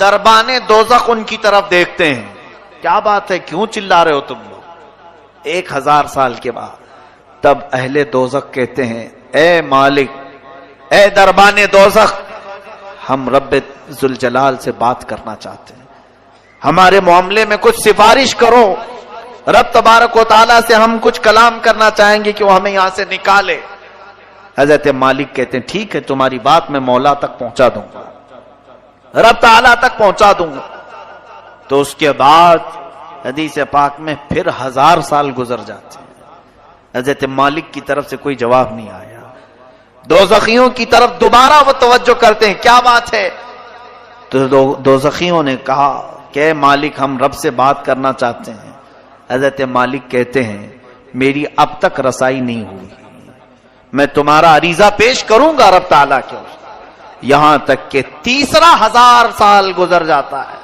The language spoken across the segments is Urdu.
دربانے دوزخ ان کی طرف دیکھتے ہیں. کیا بات ہے, کیوں چلا رہے ہو تم لوگ؟ 1000 سال کے بعد تب اہل دوزخ کہتے ہیں, اے مالک, اے دربانے دوزخ, ہم رب ذوالجلال سے بات کرنا چاہتے ہیں, ہمارے معاملے میں کچھ سفارش کرو. رب تبارک و تعالیٰ سے ہم کچھ کلام کرنا چاہیں گے کہ وہ ہمیں یہاں سے نکالے. حضرت مالک کہتے ہیں ٹھیک ہے, تمہاری بات میں مولا تک پہنچا دوں گا, رب تعالیٰ تک پہنچا دوں گا. تو اس کے بعد حدیث پاک میں پھر 1000 سال گزر جاتے ہیں. حضرت مالک کی طرف سے کوئی جواب نہیں آیا. دوزخیوں کی طرف دوبارہ وہ توجہ کرتے ہیں, کیا بات ہے؟ تو دوزخیوں نے کہا کہ مالک, ہم رب سے بات کرنا چاہتے ہیں. حضرت مالک کہتے ہیں میری اب تک رسائی نہیں ہوئی, میں تمہارا عریضہ پیش کروں گا رب تعالیٰ کے. یہاں تک کہ تیسرا 1000 سال گزر جاتا ہے.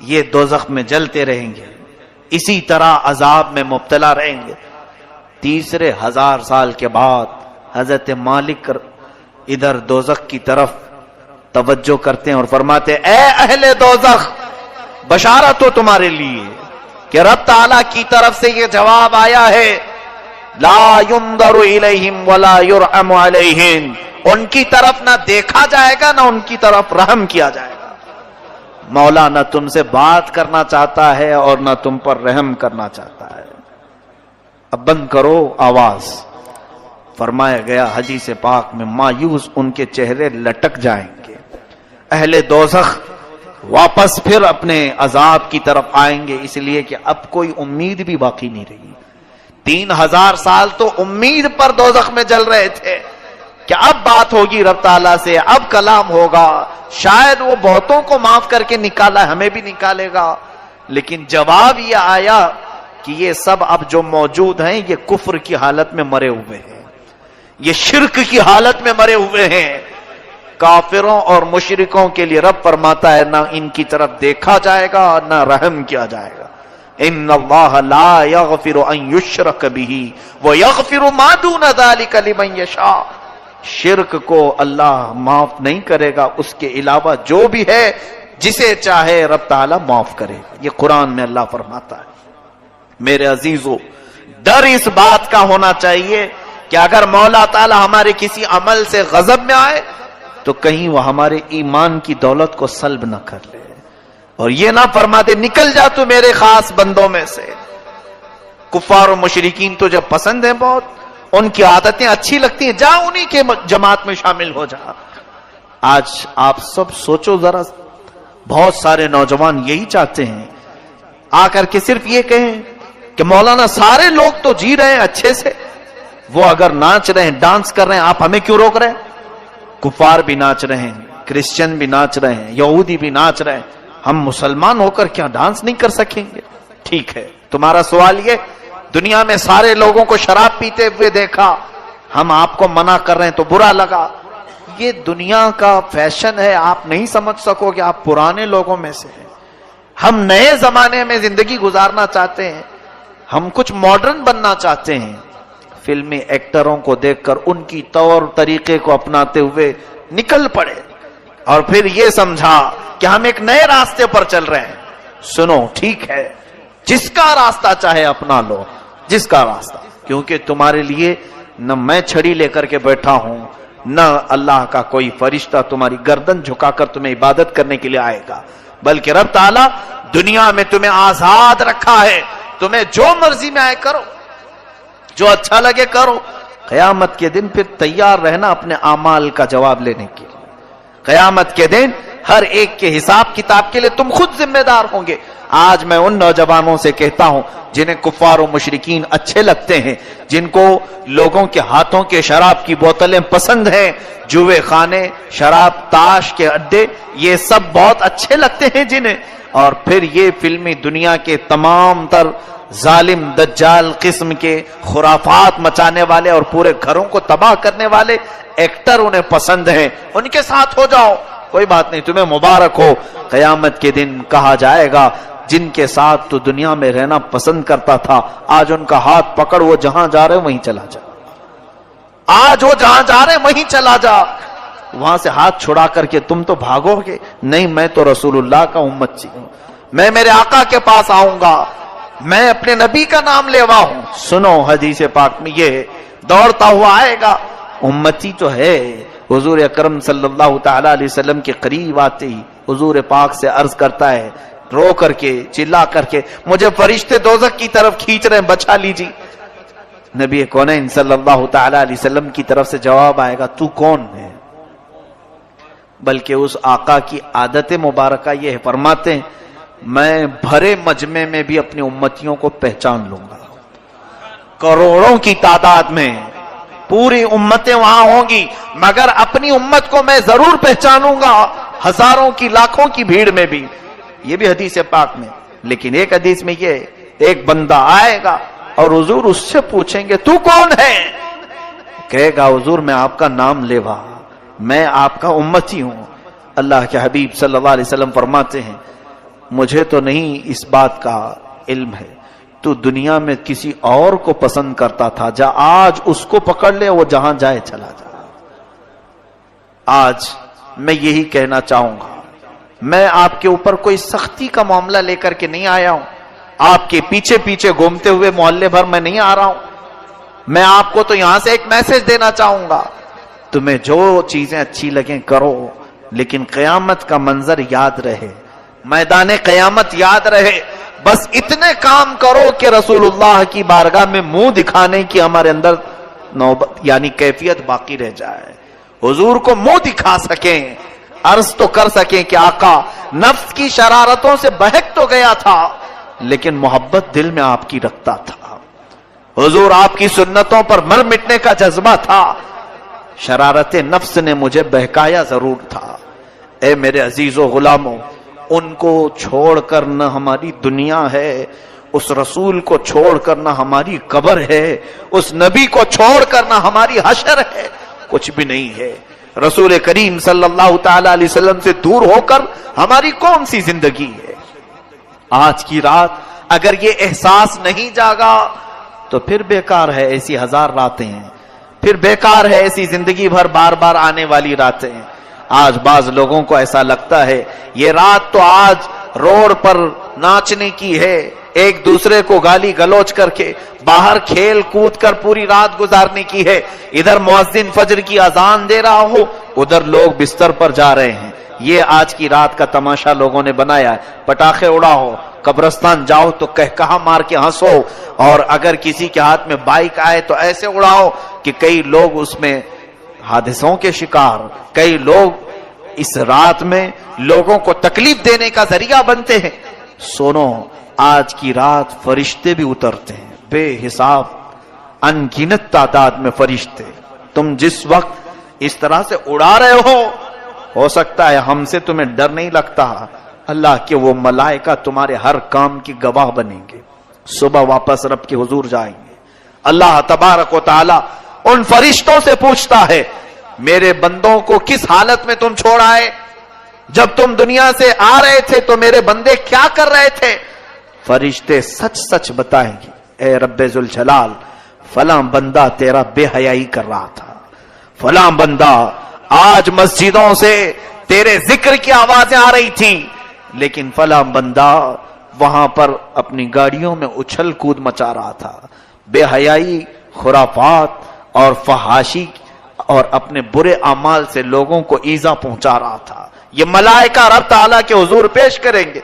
یہ دوزخ میں جلتے رہیں گے, اسی طرح عذاب میں مبتلا رہیں گے. تیسرے 1000 سال کے بعد حضرت مالک ادھر دوزخ کی طرف توجہ کرتے ہیں اور فرماتے ہیں, اے اہل دوزخ, بشارت ہو تمہارے لیے کہ رب تعالیٰ کی طرف سے یہ جواب آیا ہے, لا ينظر الیہم ولا یرحم علیہم, ان کی طرف نہ دیکھا جائے گا نہ ان کی طرف رحم کیا جائے گا. مولا نہ تم سے بات کرنا چاہتا ہے اور نہ تم پر رحم کرنا چاہتا ہے. اب بند کرو آواز. فرمایا گیا حدیث پاک میں, مایوس ان کے چہرے لٹک جائیں گے. اہل دوزخ واپس پھر اپنے عذاب کی طرف آئیں گے, اس لیے کہ اب کوئی امید بھی باقی نہیں رہی. 3000 سال تو امید پر دوزخ میں جل رہے تھے کہ اب بات ہوگی رب تعالیٰ سے, اب کلام ہوگا, شاید وہ بہتوں کو معاف کر کے نکالا, ہمیں بھی نکالے گا. لیکن جواب یہ آیا کہ یہ سب اب جو موجود ہیں یہ کفر کی حالت میں مرے ہوئے ہیں, یہ شرک کی حالت میں مرے ہوئے ہیں. کافروں اور مشرکوں کے لیے رب فرماتا ہے نہ ان کی طرف دیکھا جائے گا نہ رحم کیا جائے گا. ان اللہ لا یغفر ان یشرک بہ ویغفر ما دون ذلک لمن یشاء. شرک کو اللہ معاف نہیں کرے گا, اس کے علاوہ جو بھی ہے جسے چاہے رب تعالیٰ معاف کرے گا. یہ قرآن میں اللہ فرماتا ہے. میرے عزیزو, ڈر اس بات کا ہونا چاہیے کہ اگر مولا تعالیٰ ہمارے کسی عمل سے غضب میں آئے تو کہیں وہ ہمارے ایمان کی دولت کو سلب نہ کر لے, اور یہ نہ فرما دے نکل جا تو میرے خاص بندوں میں سے. کفار و مشرکین تو جب پسند ہیں بہت, ان کی عادتیں اچھی لگتی ہیں, جا انہی کے جماعت میں شامل ہو جا. آج آپ سب سوچو ذرا, بہت سارے نوجوان یہی چاہتے ہیں آ کر کے صرف یہ کہیں کہ مولانا سارے لوگ تو جی رہے ہیں اچھے سے, وہ اگر ناچ رہے ہیں, ڈانس کر رہے ہیں, آپ ہمیں کیوں روک رہے ہیں؟ کفار بھی ناچ رہے ہیں, کرسچن بھی ناچ رہے ہیں, یہودی بھی ناچ رہے ہیں, ہم مسلمان ہو کر کیا ڈانس نہیں کر سکیں گے؟ ٹھیک ہے, تمہارا سوال یہ, دنیا میں سارے لوگوں کو شراب پیتے ہوئے دیکھا, ہم آپ کو منع کر رہے ہیں تو برا لگا. یہ دنیا کا فیشن ہے, آپ نہیں سمجھ سکو کہ آپ پرانے لوگوں میں سے ہیں. ہم نئے زمانے میں زندگی گزارنا چاہتے ہیں, ہم کچھ ماڈرن بننا چاہتے ہیں. فلمی ایکٹروں کو دیکھ کر ان کی طور طریقے کو اپناتے ہوئے نکل پڑے اور پھر یہ سمجھا کہ ہم ایک نئے راستے پر چل رہے ہیں. سنو, ٹھیک ہے, جس کا راستہ چاہے اپنا لو, جس کا راستہ, کیونکہ تمہارے لیے نہ میں چھڑی لے کر کے بیٹھا ہوں, نہ اللہ کا کوئی فرشتہ تمہاری گردن جھکا کر تمہیں عبادت کرنے کے لیے آئے گا, بلکہ رب تعالیٰ دنیا میں تمہیں آزاد رکھا ہے, تمہیں جو مرضی میں آئے کرو, جو اچھا لگے کرو. قیامت کے دن پھر تیار رہنا اپنے اعمال کا جواب لینے کے لیے. قیامت کے دن ہر ایک کے حساب کتاب کے لیے تم خود ذمہ دار ہوں گے. آج میں ان نوجوانوں سے کہتا ہوں جنہیں کفار و مشرکین اچھے لگتے ہیں, جن کو لوگوں کے ہاتھوں کے شراب کی بوتلیں پسند ہیں, جوے خانے, شراب, تاش کے اڈے, یہ سب بہت اچھے لگتے ہیں جنہیں, اور پھر یہ فلمی دنیا کے تمام تر ظالم دجال قسم کے خرافات مچانے والے اور پورے گھروں کو تباہ کرنے والے ایکٹر انہیں پسند ہیں, ان کے ساتھ ہو جاؤ, کوئی بات نہیں, تمہیں مبارک ہو. قیامت کے دن کہا جائے گا جن کے ساتھ تو دنیا میں رہنا پسند کرتا تھا, آج ان کا ہاتھ پکڑ, وہ جہاں جا رہے وہیں چلا جا, آج وہ جہاں جا رہے وہیں چلا جا. وہاں سے ہاتھ چھڑا کر کے تم تو بھاگو گے، نہیں میں تو رسول اللہ کا امتی ہوں، میں میرے آقا کے پاس آؤں گا، میں اپنے نبی کا نام لیوا ہوں۔ سنو حدیث پاک میں یہ دوڑتا ہوا آئے گا، امتی تو ہے۔ حضور اکرم صلی اللہ تعالی علیہ وسلم کے قریب آتے ہی حضور پاک سے عرض کرتا ہے رو کر کے چلا کر کے، مجھے فرشتے دوزخ کی طرف کھینچ رہے ہیں، بچا لیجیے۔ نبی کونین صلی اللہ تعالی علیہ وسلم کی طرف سے جواب آئے گا تو کون ہے؟ بلکہ اس آقا کی عادت مبارکہ یہ ہے، فرماتے ہیں میں بھرے مجمع میں بھی اپنی امتیوں کو پہچان لوں گا، کروڑوں کی تعداد میں پوری امتیں وہاں ہوں گی، مگر اپنی امت کو میں ضرور پہچانوں گا، ہزاروں کی لاکھوں کی بھیڑ میں بھی۔ یہ بھی حدیث پاک میں۔ لیکن ایک حدیث میں یہ ایک بندہ آئے گا اور حضور اس سے پوچھیں گے تو کون ہے؟ کہے گا حضور میں آپ کا نام لیوا، میں آپ کا امتی ہوں۔ اللہ کے حبیب صلی اللہ علیہ وسلم فرماتے ہیں مجھے تو نہیں اس بات کا علم ہے، تو دنیا میں کسی اور کو پسند کرتا تھا، جا آج اس کو پکڑ لے، وہ جہاں جائے چلا جا۔ آج میں یہی کہنا چاہوں گا، میں آپ کے اوپر کوئی سختی کا معاملہ لے کر کے نہیں آیا ہوں، آپ کے پیچھے پیچھے گھومتے ہوئے محلے بھر میں نہیں آ رہا ہوں، میں آپ کو تو یہاں سے ایک میسج دینا چاہوں گا، تمہیں جو چیزیں اچھی لگیں کرو، لیکن قیامت کا منظر یاد رہے، میدان قیامت یاد رہے، بس اتنے کام کرو کہ رسول اللہ کی بارگاہ میں منہ دکھانے کی ہمارے اندر نوبت یعنی کیفیت باقی رہ جائے، حضور کو منہ دکھا سکیں، عرض تو کر سکیں کہ آقا نفس کی شرارتوں سے بہک تو گیا تھا لیکن محبت دل میں آپ کی رکھتا تھا، حضور آپ کی سنتوں پر مر مٹنے کا جذبہ تھا، شرارت نفس نے مجھے بہکایا ضرور تھا۔ اے میرے عزیز و غلاموں، ان کو چھوڑ کر نہ ہماری دنیا ہے، اس رسول کو چھوڑ کر نہ ہماری قبر ہے، اس نبی کو چھوڑ کر نہ ہماری حشر ہے، کچھ بھی نہیں ہے۔ رسول کریم صلی اللہ تعالی علیہ وسلم سے دور ہو کر ہماری کون سی زندگی ہے؟ آج کی رات اگر یہ احساس نہیں جاگا تو پھر بیکار ہے، ایسی ہزار راتیں ہیں، پھر بیکار ہے ایسی زندگی بھر بار بار آنے والی راتیں ہیں۔ آج بعض لوگوں کو ایسا لگتا ہے یہ رات تو آج روڈ پر ناچنے کی ہے، ایک دوسرے کو گالی گلوچ کر کے باہر کھیل کود کر پوری رات گزارنے کی ہے، ادھر مؤذن فجر کی اذان دے رہا ہو، ادھر لوگ بستر پر جا رہے ہیں۔ یہ آج کی رات کا تماشا لوگوں نے بنایا ہے، پٹاخے اڑاؤ، قبرستان جاؤ تو کہا مار کے ہنسو، اور اگر کسی کے ہاتھ میں بائک آئے تو ایسے اڑاؤ کہ کئی لوگ اس میں حادثوں کے شکار، کئی لوگ اس رات میں لوگوں کو تکلیف دینے کا ذریعہ بنتے ہیں۔ سنو، آج کی رات فرشتے بھی اترتے ہیں، بے حساب ان گنت تعداد میں فرشتے، تم جس وقت اس طرح سے اڑا رہے ہو سکتا ہے ہم سے تمہیں ڈر نہیں لگتا، اللہ کے وہ ملائکہ تمہارے ہر کام کی گواہ بنیں گے، صبح واپس رب کے حضور جائیں گے۔ اللہ تبارک و تعالی ان فرشتوں سے پوچھتا ہے میرے بندوں کو کس حالت میں تم چھوڑ آئے؟ جب تم دنیا سے آ رہے تھے تو میرے بندے کیا کر رہے تھے؟ فرشتے سچ سچ بتائیں گے، اے رب ذوالجلال فلاں بندہ تیرا بے حیائی کر رہا تھا، فلاں بندہ آج مسجدوں سے تیرے ذکر کی آوازیں آ رہی تھی، لیکن فلاں بندہ وہاں پر اپنی گاڑیوں میں اچھل کود مچا رہا تھا، بے حیائی، خرافات اور فحاشی اور اپنے برے اعمال سے لوگوں کو ایذا پہنچا رہا تھا۔ یہ ملائکہ رب تعالیٰ کے حضور پیش کریں گے،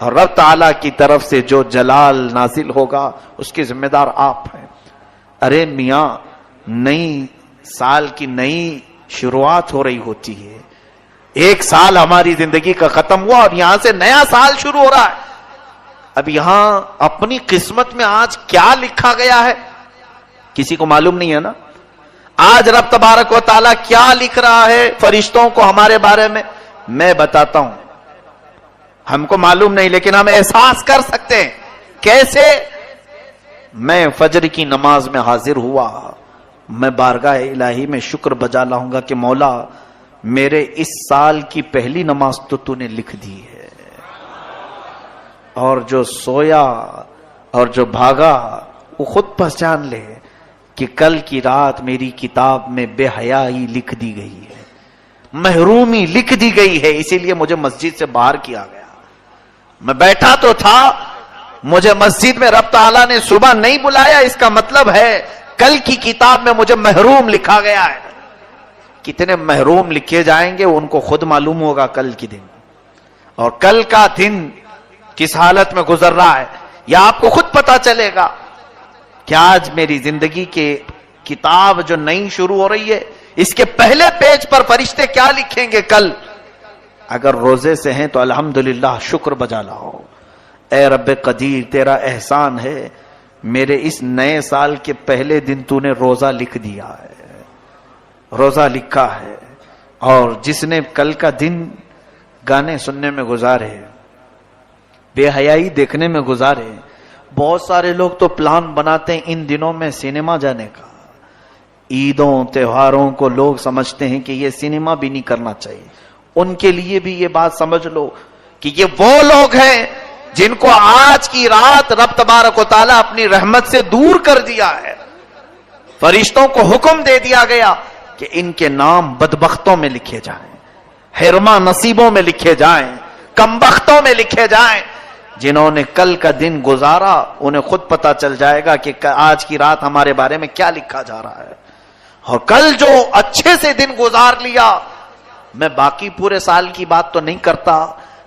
اور رب تعالیٰ کی طرف سے جو جلال نازل ہوگا اس کے ذمہ دار آپ ہیں۔ ارے میاں، نئی سال کی نئی شروعات ہو رہی ہوتی ہے، ایک سال ہماری زندگی کا ختم ہوا اور یہاں سے نیا سال شروع ہو رہا ہے۔ اب یہاں اپنی قسمت میں آج کیا لکھا گیا ہے کسی کو معلوم نہیں ہے نا۔ آج رب تبارک و تعالیٰ کیا لکھ رہا ہے فرشتوں کو ہمارے بارے میں، میں بتاتا ہوں، ہم کو معلوم نہیں لیکن ہم احساس کر سکتے ہیں۔ کیسے؟ میں فجر کی نماز میں حاضر ہوا، میں بارگاہ الہی میں شکر بجا لاؤں گا کہ مولا میرے اس سال کی پہلی نماز تو نے لکھ دی ہے، اور جو سویا اور جو بھاگا وہ خود پہچان لے کہ کل کی رات میری کتاب میں بے حیائی لکھ دی گئی ہے، محرومی لکھ دی گئی ہے، اسی لیے مجھے مسجد سے باہر کیا گیا. میں بیٹھا تو تھا، مجھے مسجد میں رب تعالیٰ نے صبح نہیں بلایا، اس کا مطلب ہے کل کی کتاب میں مجھے محروم لکھا گیا ہے. کتنے محروم لکھے جائیں گے ان کو خود معلوم ہوگا کل کی دن، اور کل کا دن کس حالت میں گزر رہا ہے یا آپ کو خود پتا چلے گا کہ آج میری زندگی کے کتاب جو نئی شروع ہو رہی ہے اس کے پہلے پیج پر فرشتے کیا لکھیں گے کل. اگر روزے سے ہیں تو الحمدللہ شکر بجا لاؤ. اے رب قدیر تیرا احسان ہے، میرے اس نئے سال کے پہلے دن تو نے روزہ لکھ دیا ہے، روزہ لکھا ہے. اور جس نے کل کا دن گانے سننے میں گزارے، بے حیائی دیکھنے میں گزارے، بہت سارے لوگ تو پلان بناتے ہیں ان دنوں میں سینما جانے کا. عیدوں تہواروں کو لوگ سمجھتے ہیں کہ یہ سینما بھی نہیں کرنا چاہیے. ان کے لیے بھی یہ بات سمجھ لو کہ یہ وہ لوگ ہیں جن کو آج کی رات رب تبارک و تعالیٰ اپنی رحمت سے دور کر دیا ہے. فرشتوں کو حکم دے دیا گیا کہ ان کے نام بدبختوں میں لکھے جائیں، حرما نصیبوں میں لکھے جائیں، کمبختوں میں لکھے جائیں. جنہوں نے کل کا دن گزارا انہیں خود پتا چل جائے گا کہ آج کی رات ہمارے بارے میں کیا لکھا جا رہا ہے. اور کل جو اچھے سے دن گزار لیا، میں باقی پورے سال کی بات تو نہیں کرتا،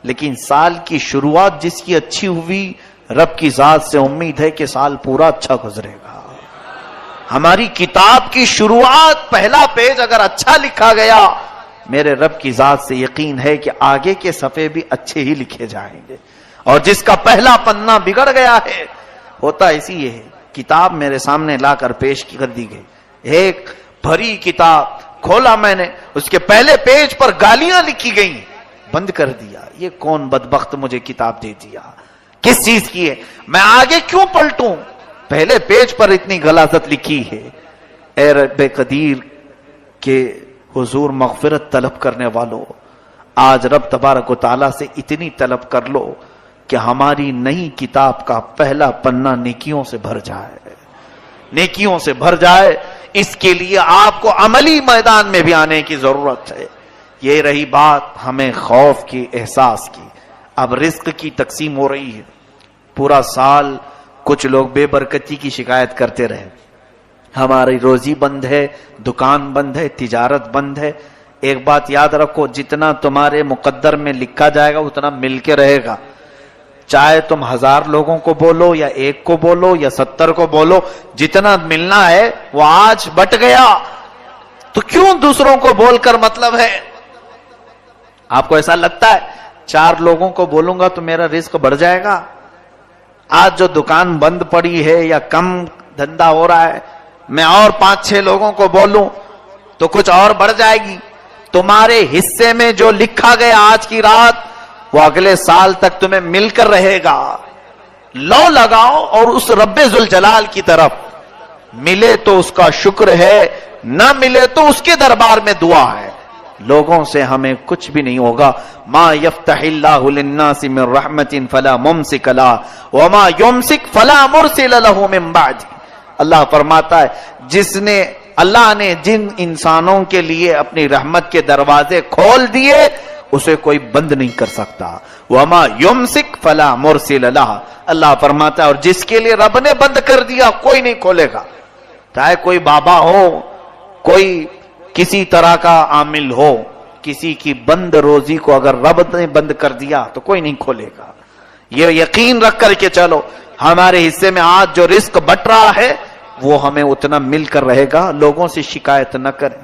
لیکن سال کی شروعات جس کی اچھی ہوئی، رب کی ذات سے امید ہے کہ سال پورا اچھا گزرے گا. ہماری کتاب کی شروعات پہلا پیج اگر اچھا لکھا گیا، میرے رب کی ذات سے یقین ہے کہ آگے کے صفحے بھی اچھے ہی لکھے جائیں گے. اور جس کا پہلا پنہ بگڑ گیا ہے، ہوتا اسی ہے. کتاب میرے سامنے لا کر پیش کر دی گئی، ایک بھری کتاب کھولا میں نے، اس کے پہلے پیج پر گالیاں لکھی گئیں، بند کر دیا. یہ کون بدبخت مجھے کتاب دے دیا، کس چیز کی ہے، میں آگے کیوں پلٹوں، پہلے پیج پر اتنی غلاظت لکھی ہے. اے رب قدیر کے حضور مغفرت طلب کرنے والوں، آج رب تبارک و تعالیٰ سے اتنی طلب کر لو کہ ہماری نئی کتاب کا پہلا پنہ نیکیوں سے بھر جائے، نیکیوں سے بھر جائے. اس کے لیے آپ کو عملی میدان میں بھی آنے کی ضرورت ہے. یہ رہی بات ہمیں خوف کی، احساس کی. اب رزق کی تقسیم ہو رہی ہے. پورا سال کچھ لوگ بے برکتی کی شکایت کرتے رہے، ہماری روزی بند ہے، دکان بند ہے، تجارت بند ہے. ایک بات یاد رکھو، جتنا تمہارے مقدر میں لکھا جائے گا اتنا مل کے رہے گا. چاہے تم 1000 لوگوں کو بولو یا 1 کو بولو یا 70 کو بولو، جتنا ملنا ہے وہ آج بٹ گیا، تو کیوں دوسروں کو بول کر مطلب ہے؟ آپ کو ایسا لگتا ہے 4 لوگوں کو بولوں گا تو میرا رزق بڑھ جائے گا؟ آج جو دکان بند پڑی ہے یا کم دھندا ہو رہا ہے، میں اور 5-6 لوگوں کو بولوں تو کچھ اور بڑھ جائے گی. تمہارے حصے میں جو لکھا گیا آج کی رات وہ اگلے سال تک تمہیں مل کر رہے گا. لو لگاؤ اور اس رب ذوالجلال کی طرف، ملے تو اس کا شکر ہے، نہ ملے تو اس کے دربار میں دعا ہے. لوگوں سے ہمیں کچھ بھی نہیں ہوگا. ما یفتح اللہ للناس من رحمت فلا ممسک لها وما یمسک فلا مرسل له من بعد. اللہ فرماتا ہے اللہ نے جن انسانوں کے لیے اپنی رحمت کے دروازے کھول دیے اسے کوئی بند نہیں کر سکتا. وما یمسک فلا مرسل لها. اللہ فرماتا ہے اور جس کے لیے رب نے بند کر دیا کوئی نہیں کھولے گا. چاہے کوئی بابا ہو، کوئی کسی طرح کا عامل ہو، کسی کی بند روزی کو اگر رب نے بند کر دیا تو کوئی نہیں کھولے گا. یہ یقین رکھ کر کے چلو، ہمارے حصے میں آج جو رزق بٹ رہا ہے وہ ہمیں اتنا مل کر رہے گا. لوگوں سے شکایت نہ کریں.